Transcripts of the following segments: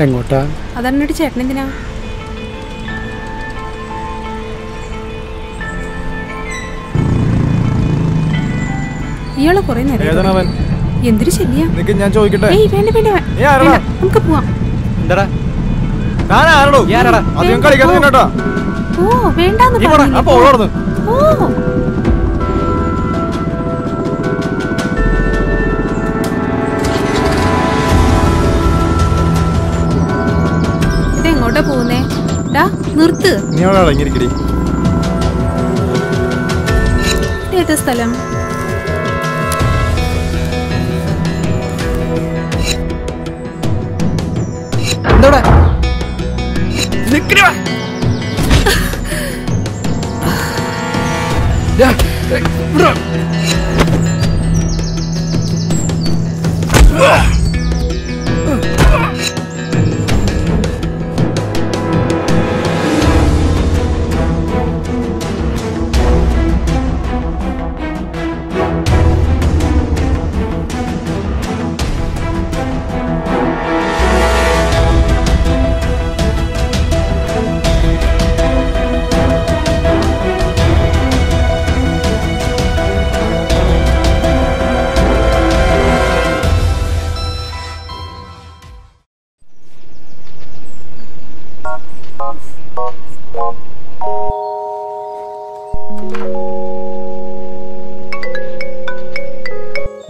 എങ്ങോട്ടാ? അതന്നോട് ചേട്ടൻ എന്തിനാ? ഇയാള് കൊറേ നേരം എന്തൊരു ശല്യാ. ഞാൻ ചോദിക്കട്ടെ? വേണ്ട വേണ്ട നമുക്ക് പോവാം. ഓ വേണ്ടെന്ന് പറഞ്ഞു. ഓ ഇതെങ്ങോട്ടാ പോകുന്നേ? നിർത്ത്. ഏതാ സ്ഥലം?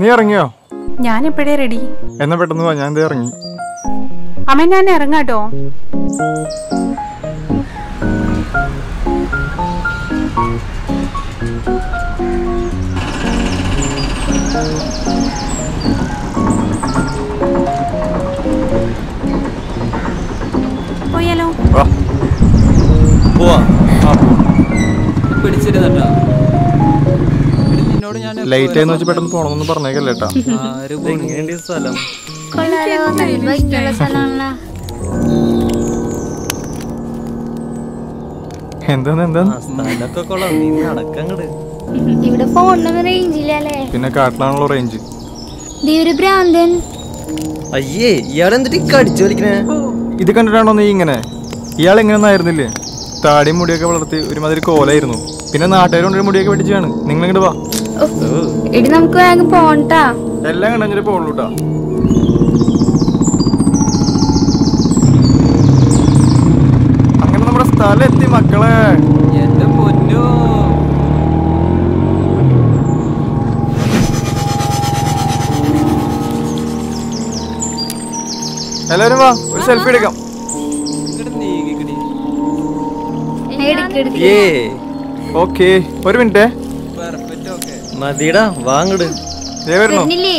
നീ ഇറങ്ങിയോ? ഞാൻ എപ്പോഴേ റെഡി. എന്നാ പെട്ടെന്ന് വാ, ഞാൻ ഇറങ്ങി. അമ്മ ഞാൻ ഇറങ്ങാട്ടോ. പോയാലോ? ലൈറ്റ് ആയെന്ന് വെച്ച് പെട്ടെന്ന് പോണമെന്ന് പറഞ്ഞേക്കല്ലേട്ടാ. ഇവിടെ ഫോണിനൊന്നും റേഞ്ച് ഇല്ലല്ലേ? പിന്നെ കാട്ടിലാണല്ലോ റേഞ്ച്. അയ്യേ ഇയാളെന്തിട്ട് കടിച്ചു വലിക്കണേ? ഇത് കണ്ടിട്ടാണോ നീ ഇങ്ങനെ? ഇയാൾ എങ്ങനെയൊന്നും ആയിരുന്നില്ലേ? താടിയും മുടിയൊക്കെ വളർത്തി ഒരുമാതിരി കോലായിരുന്നു. പിന്നെ നാട്ടുകാരുകൊണ്ട് മുടിയൊക്കെ പിടിച്ചാണ്. നിങ്ങൾ ഇങ്ങോട്ട് വാ. എടി നമുക്ക് വേഗം പോണ്ടാ. എല്ലാം കണ്ടു പോണൂട്ടാ. അങ്ങനെ നമ്മുടെ സ്ഥലം എത്തി മക്കളെ. എന്റെ പൊന്നോ, എല്ലാരും വാ, ഒരു സെൽഫി എടുക്കാം. ഓക്കെ, ഒരു മിനിറ്റ് മതിടാ, വാങ്ങട്. വരുന്നില്ലേ?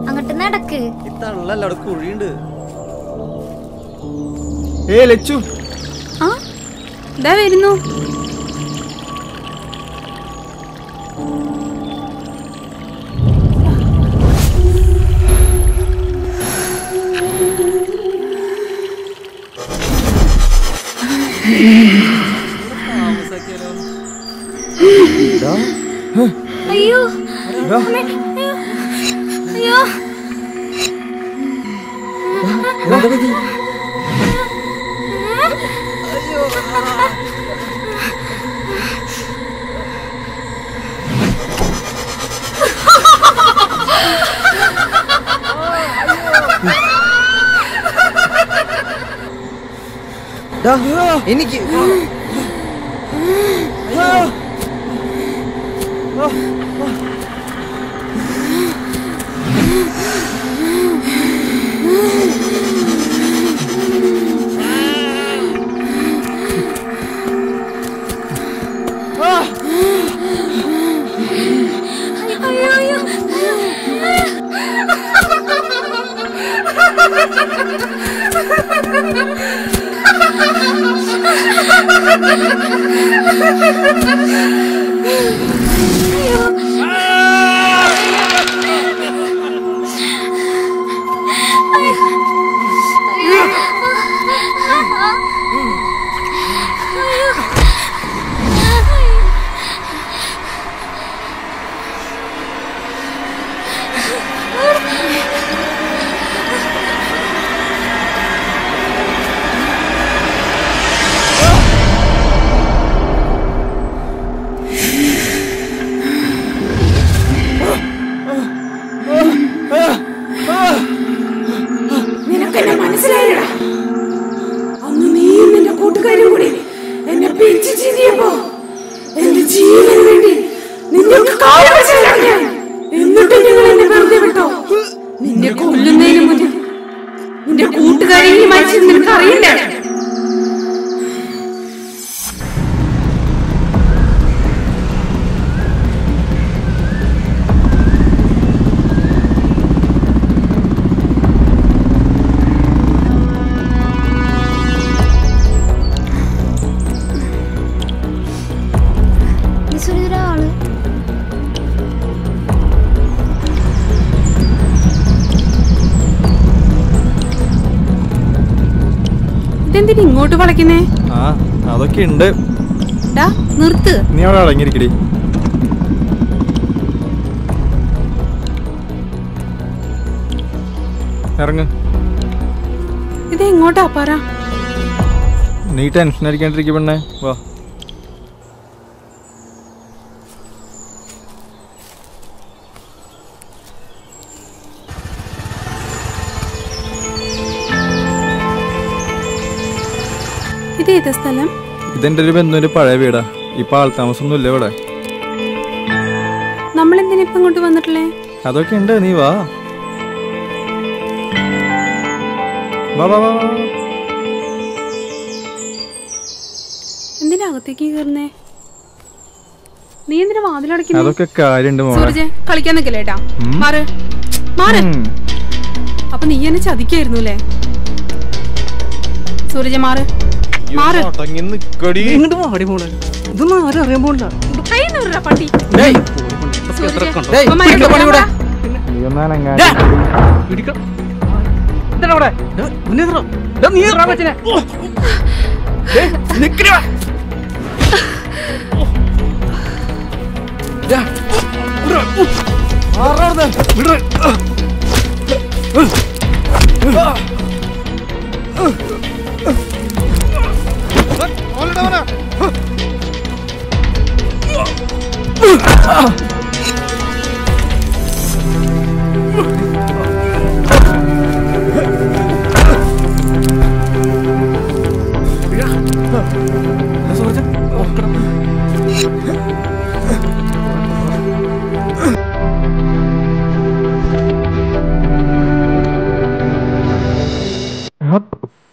അങ്ങോട്ട് നടക്ക്. ഇതല്ല അവിടെ കുഴിയുണ്ട്. ലച്ചു വരുന്നു. അയ്യോ അയ്യോ എനിക്ക് Ha ha ha ha! നിനക്കെന്നെ മനസ്സിലായിടാ. അന്ന് നീയും നിന്റെ കൂട്ടുകാരും കൂടി എന്നെ പിടിച്ചു ചിരിയപ്പോ എന്റെ ജീവന് വേണ്ടി നിന്നൊക്കെ കാലുവെച്ചാണ് ഞാൻ. എന്നിട്ട് നിങ്ങൾ എന്നെ വെറുതെ വിട്ടോ? നിന്നെ കൊല്ലുന്നതിന് മുന്നേ നിന്റെ കൂട്ടുകാരെ ഈ മനുഷ്യൻ നിനക്ക് അറിയണ്ടേ? ഇതെന്തിനാ ഇങ്ങോട്ട് വളയ്ക്കുന്നേ? ആ അതൊക്കെ ഉണ്ട്. നിർത്ത്. നീ അവിടെ അടങ്ങിയിരിക്കടി. ഇറങ്ങ്. ഇത് എങ്ങോട്ടാ പറ? നീ ടെൻഷൻ അടിക്കാണ്ടിരിക്കും പെണ്ണേ, വാ. ഇത് ഏതാ സ്ഥലം? ഇതെന്റെ ഒരു ബന്ധുവിന്റെ പഴയ വീടാ. ഇപ്പൊ ആൾ താമസമൊന്നും ഇല്ല ഇവിടെ. നമ്മളെന്തിനാ ഇപ്പൊ ഇങ്ങോട്ട് വന്നിട്ടില്ലേ? അതൊക്കെ ഉണ്ട്, നീ വാ. വാ വാ വാ. എന്തിനാ അകത്തേക്ക് കയറുന്നേ? നീ എന്തിനാ വാതിലടയ്ക്കുന്നേ? അതൊക്കെ കാര്യണ്ട് മോളെ. സൂരജ് കളിക്കാൻ നിക്കല്ലേട്ടാ. മാറ് മാറ്. അപ്പൊ നീ എന്നെ ചതിക്കായിരുന്നു അല്ലേ? സൂരജ് മാറ് മാറ്. ഇങ്ങോട്ട് മാടി മോളെ. ഇതൊന്നും ആരും അറിയാൻ പോണില്ല. പട്ടി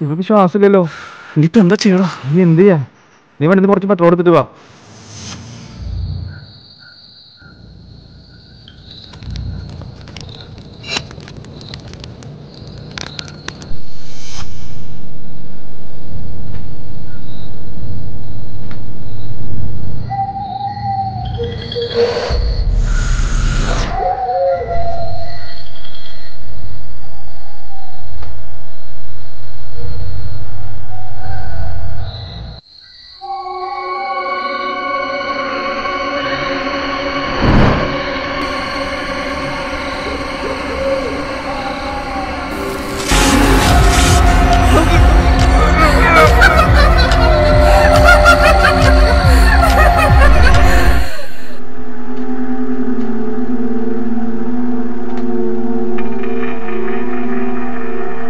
ഇവക്ക് ശ്വാസമില്ലല്ലോ. ഇനിയിപ്പോ എന്താ ചെയ്യണോ? നീ എന്ത് ചെയ്യാ? നീ വണ്ടി കുറച്ച് പെട്രോൾ എടുത്തിട്ട് വാ.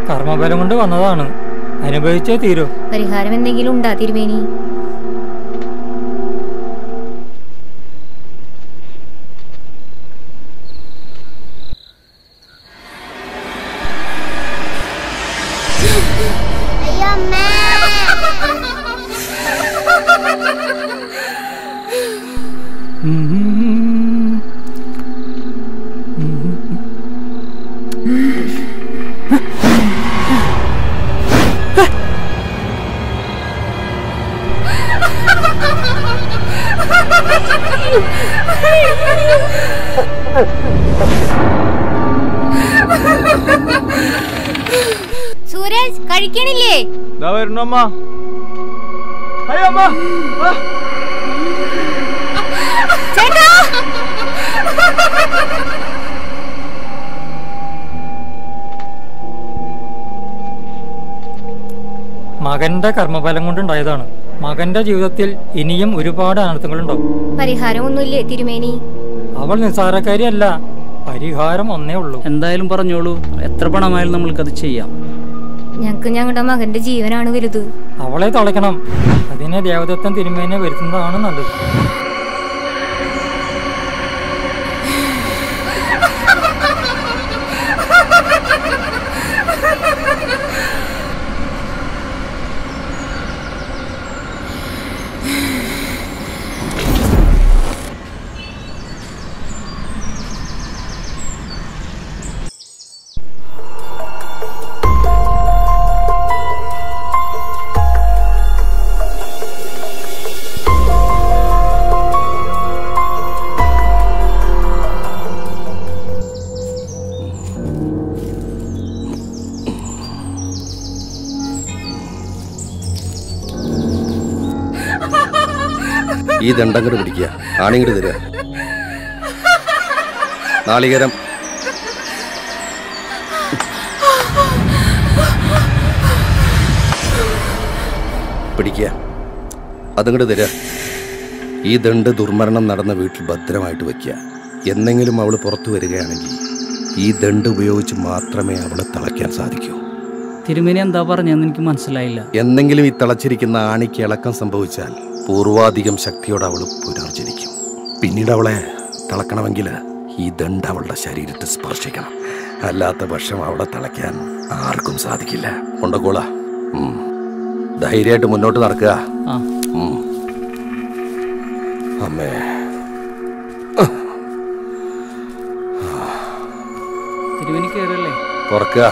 കർമ്മബലം കൊണ്ട് വന്നതാണ്, അനുഭവിച്ചേ തീരൂ. പരിഹാരം എന്തെങ്കിലും ഉണ്ടാ തിരുമേനി? സൂരജ് കഴിക്കണില്ലേ? വരുന്നു അമ്മ. അയ്യോ അമ്മ. ചേട്ടാ മകന്റെ കർമ്മഫലം കൊണ്ടുണ്ടായതാണ്. മകന്റെ ജീവിതത്തിൽ ഇനിയും ഒരുപാട് അനർത്ഥങ്ങളുണ്ടാവും. പരിഹാരമൊന്നുമില്ലേ തിരുമേനി? അവൾ നിസ്സാരക്കാരിയല്ല, പരിഹാരം ഒന്നേ ഉള്ളൂ. എന്തായാലും പറഞ്ഞോളൂ, എത്ര പണമായാലും നമ്മൾക്കത് ചെയ്യാം. ഞങ്ങക്ക് ഞങ്ങളുടെ മകന്റെ ജീവനാണ് വലുത്. അവളെ തളയ്ക്കണം. അതിനെ ദേവദത്തൻ തിരുമേനെ വരുത്തുന്നതാണ് നല്ലത്. ഈ ദണ്ടങ്ങട് പിടിക്കുക, ആണിങ്ങട് തരിക. നാളികേരം പിടിക്കുക, അതങ്ങട് തരിക. ഈ ദണ്ട് ദുർമരണം നടന്ന വീട്ടിൽ ഭദ്രമായിട്ട് വയ്ക്കുക. എന്നെങ്കിലും അവൾ പുറത്തു വരികയാണെങ്കിൽ ഈ ദണ്ട് ഉപയോഗിച്ച് മാത്രമേ അവളെ തളയ്ക്കാൻ സാധിക്കൂ. തിരുമേനി എന്താ പറഞ്ഞതെന്ന് എനിക്ക് മനസ്സിലായില്ല. എന്നെങ്കിലും ഈ തളച്ചിരിക്കുന്ന ആണിക്ക് ഇളക്കം സംഭവിച്ചാൽ പൂർവാധികം ശക്തിയോടെ അവൾ പുനർജനിക്കും. പിന്നീട് അവളെ തളക്കണമെങ്കിൽ ഈ ദണ്ട് അവളുടെ ശരീരത്തെ സ്പർശിക്കണം. അല്ലാത്ത പക്ഷം അവളെ തളയ്ക്കാൻ ആർക്കും സാധിക്കില്ല. കൊണ്ടക്കോളാ, ധൈര്യമായിട്ട് മുന്നോട്ട് നടക്കുക. അമ്മേ, തിരുമേനി കേറല്ലേ? തുറക്കുക.